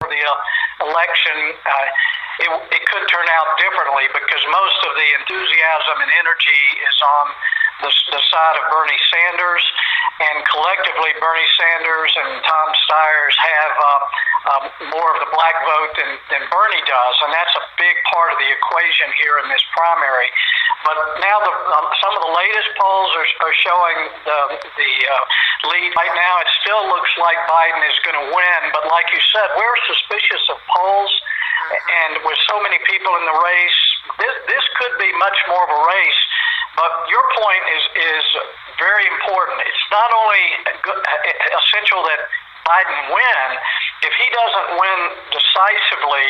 the election, it could turn out differently because most of the enthusiasm and energy is on the side of Bernie Sanders, and collectively Bernie Sanders and Tom Steyer have more of the black vote than Bernie does, and that's a big part of the equation here in this primary. But now some of the latest polls are showing the lead. Right now it still looks like Biden is going to win, but like you said, we're suspicious of polls, and with so many people in the race, this could be much more of a race. But your point is very important. It's not only essential that Biden win. If he doesn't win decisively,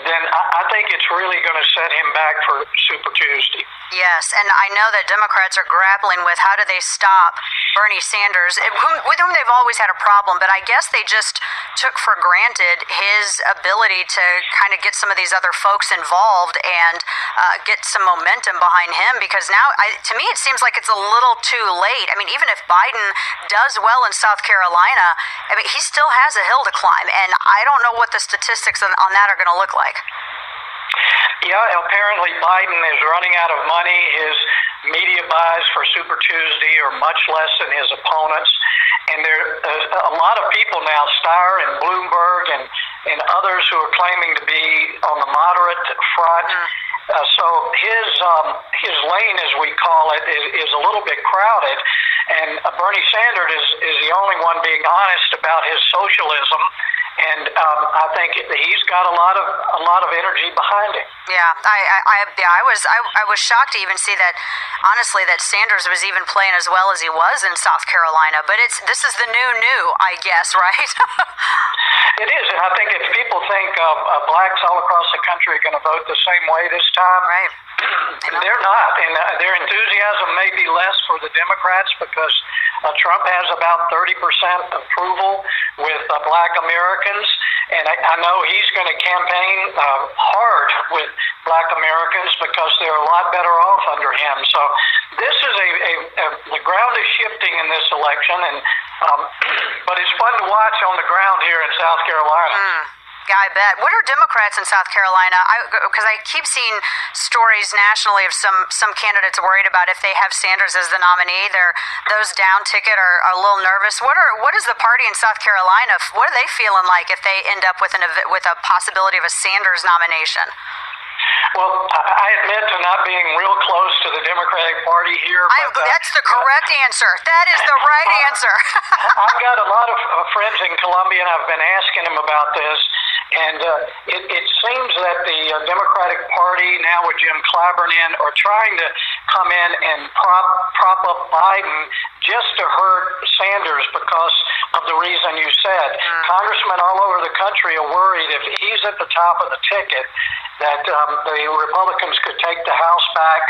then I think it's really going to set him back for Super Tuesday. Yes, and I know that Democrats are grappling with how do they stop Bernie Sanders, with whom they've always had a problem, but I guess they just took for granted his ability to kind of get some of these other folks involved and get some momentum behind him, because now, to me, it seems like it's a little too late. I mean, even if Biden does well in South Carolina, I mean, he still has a hill to climb, and I don't know what the statistics on that are going to look like. Yeah, apparently Biden is running out of money. His media buys for Super Tuesday are much less than his opponents. And there are a lot of people now, Steyer and Bloomberg and others who are claiming to be on the moderate front. So his lane, as we call it, is a little bit crowded. And Bernie Sanders is the only one being honest about his socialism. And I think he's got a lot of energy behind him. Yeah, I was shocked to even see that. Honestly, that Sanders was even playing as well as he was in South Carolina. But this is the new, I guess, right? It is, and I think if people think blacks all across the country are going to vote the same way this time, right? They're not, and their enthusiasm may be less for the Democrats because Trump has about 30% approval with black Americans, and I know he's going to campaign hard with black Americans because they're a lot better off under him. So this is the ground is shifting in this election, and but it's fun to watch on the ground here in South Carolina. Yeah, I bet. What are Democrats in South Carolina? Because I keep seeing stories nationally of some candidates worried about if they have Sanders as the nominee, those down ticket are a little nervous. What is the party in South Carolina? What are they feeling like if they end up with a possibility of a Sanders nomination? Well, I admit to not being real close to the Democratic Party here. That's the correct answer. That is the right answer. I've got a lot of friends in Columbia, and I've been asking them about this. And it seems that the Democratic Party, now with Jim Clyburn in, are trying to come in and prop up Biden just to hurt Sanders because of the reason you said. Congressmen all over the country are worried if he's at the top of the ticket that the Republicans could take the House back.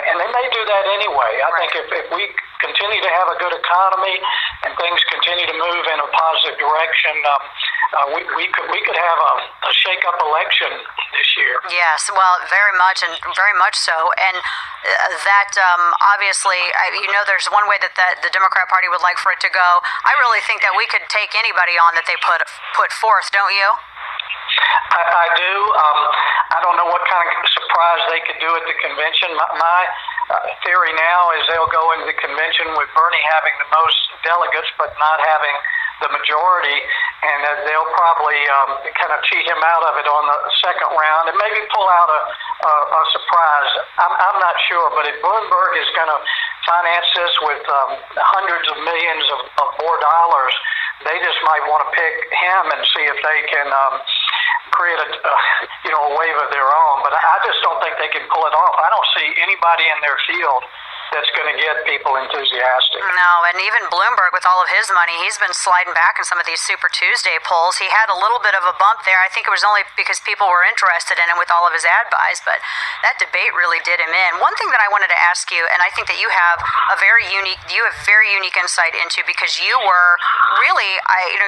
And they may do that anyway. I think if we continue to have a good economy and things continue to move in a positive direction, we could have a shake-up election this year. Yes, well, very much so. And that obviously, there's one way that the Democrat Party would like for it to go. I really think that we could take anybody on that they put forth, don't you? I do. I don't know what kind of surprise they could do at the convention. My theory now is they'll go into the convention with Bernie having the most delegates but not having the majority, and they'll probably kind of cheat him out of it on the second round and maybe pull out a surprise. I'm not sure, but if Bloomberg is going to finance this with hundreds of millions of more dollars, they just might want to pick him and see if they can create a wave of their own. But I just don't think they can pull it off. I don't see anybody in their field that's going to get people enthusiastic. No, and even Bloomberg, with all of his money, he's been sliding back in some of these Super Tuesday polls. He had a little bit of a bump there. I think it was only because people were interested in him with all of his ad buys, but that debate really did him in. One thing that I wanted to ask you, and I think that you have very unique insight into, because you were really,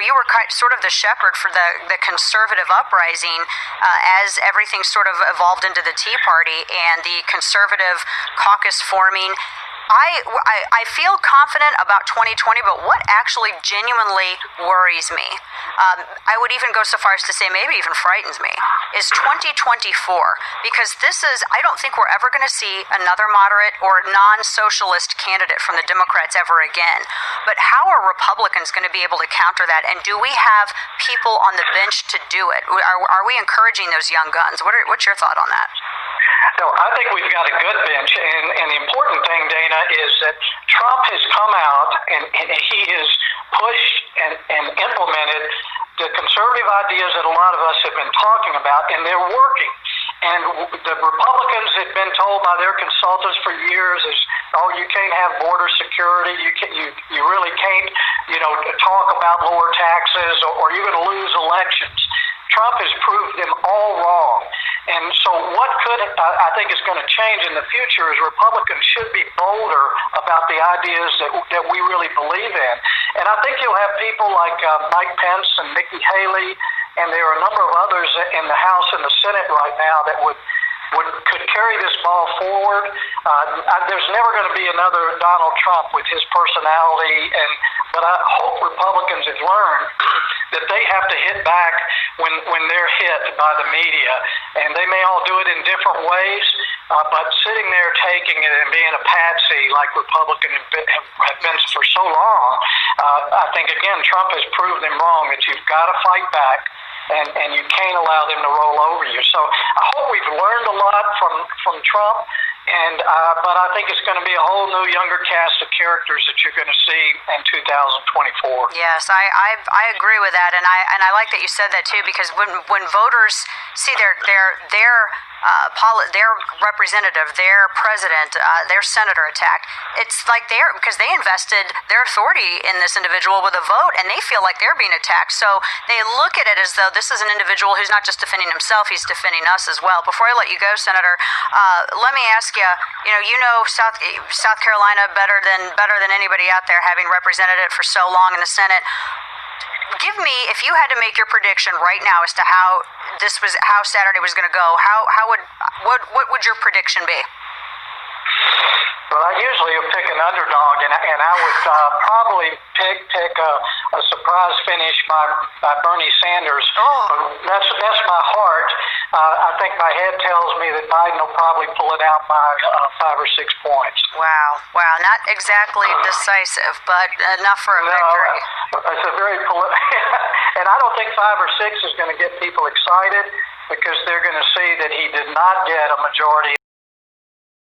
you were sort of the shepherd for the conservative uprising as everything sort of evolved into the Tea Party and the conservative caucus forming. I feel confident about 2020, but what actually genuinely worries me, I would even go so far as to say maybe even frightens me, is 2024. Because I don't think we're ever going to see another moderate or non-socialist candidate from the Democrats ever again. But how are Republicans going to be able to counter that? And do we have people on the bench to do it? Are we encouraging those young guns? What's your thought on that? No, I think we've got a good bench, and the important thing, Dana, is that Trump has come out and he has pushed and implemented the conservative ideas that a lot of us have been talking about, and they're working. And the Republicans had been told by their consultants for years is, oh, you can't have border security, you really can't, talk about lower taxes, or you're going to lose elections. Trump has proved them all wrong. And so what I think is going to change in the future is Republicans should be bolder about the ideas that we really believe in. And I think you'll have people like Mike Pence and Nikki Haley, and there are a number of others in the House and the Senate right now that could carry this ball forward. There's never going to be another Donald Trump with his personality, but I hope Republicans have learned that they have to hit back when they're hit by the media, and they may all do it in different ways, but sitting there taking it and being a patsy like Republicans have been for so long, I think, again, Trump has proved them wrong, that you've got to fight back, and you can't allow them to roll over you. So I hope we've learned a lot from Trump, but I think it's going to be a whole new younger cast of characters that you're going to see in 2024. Yes, I agree with that, and I like that you said that too, because when voters see their representative, their president, their senator attacked, it's like because they invested their authority in this individual with a vote, and they feel like they're being attacked. So they look at it as though this is an individual who's not just defending himself, he's defending us as well. Before I let you go, Senator, let me ask you, South Carolina better than anybody out there, having represented it for so long in the Senate. Give me, if you had to make your prediction right now as to how Saturday was going to go, what would your prediction be? Well, I usually pick an underdog, and I would probably pick a surprise finish by Bernie Sanders. Oh. That's my heart. I think my head tells me that Biden will probably pull it out by 5 or 6 points. Wow. Not exactly decisive, but enough for a victory. It's a very and I don't think 5 or 6 is going to get people excited, because they're going to see that he did not get a majority